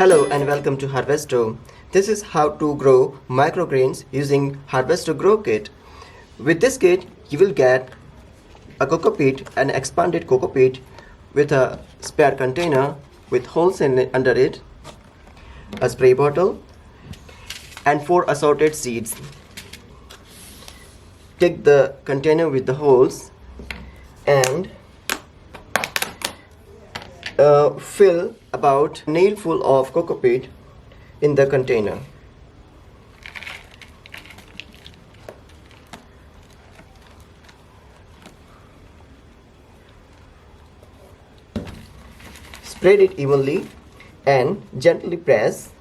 Hello and welcome to Harvestro. This is how to grow microgreens using Harvestro Grow-kit. With this kit, you will get a cocopeat, an expanded cocopeat with a spare container with holes under it, a spray bottle, and 4 assorted seeds. Take the container with the holes and fill about a nail full of cocopeat in the container. Spread it evenly and gently press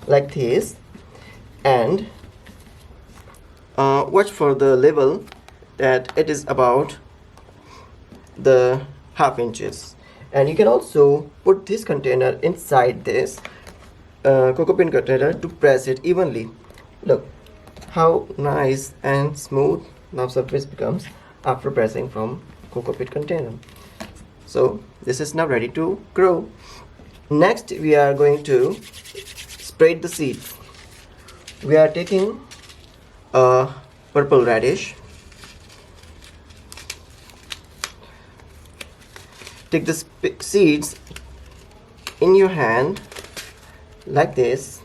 like this, and watch for the level that it is about the half inches. And you can also put this container inside this cocopeat container to press it evenly. Look how nice and smooth now surface becomes after pressing from cocopeat container. So this is now ready to grow. Next we are going to spread the seeds. We are taking a purple radish. Take the seeds in your hand like this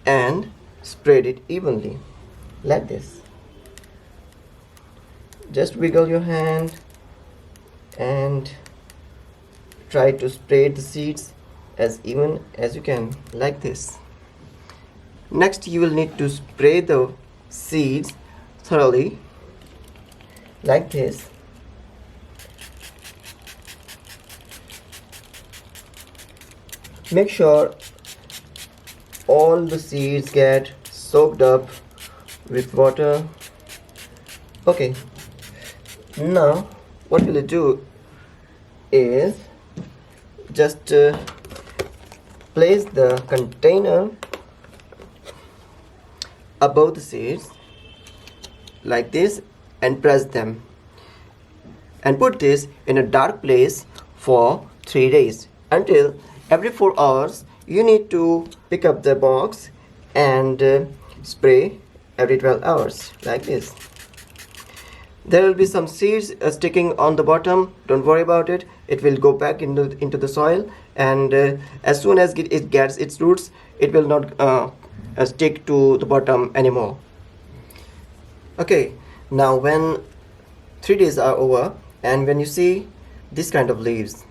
and spread it evenly like this. Just wiggle your hand and try to spread the seeds as even as you can, like this. Next you will need to spray the seeds thoroughly like this. Make sure all the seeds get soaked up with water. Okay, now what we'll do is just place the container above the seeds like this and press them, and put this in a dark place for 3 days, until every 4 hours you need to pick up the box and spray every 12 hours like this. There will be some seeds sticking on the bottom. Don't worry about it. It will go back into the soil, and as soon as it gets its roots, it will not stick to the bottom anymore. Okay, now when 3 days are over and when you see this kind of leaves,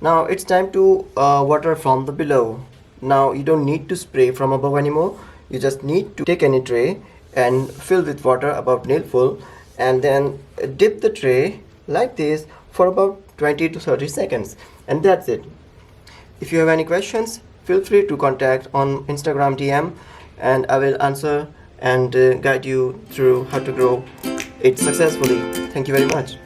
now it's time to water from the below. Now you don't need to spray from above anymore. You just need to take any tray and fill with water about nail full, and then dip the tray like this for about 20 to 30 seconds, and that's it. If you have any questions, feel free to contact on Instagram DM, and I will answer and guide you through how to grow it successfully. Thank you very much.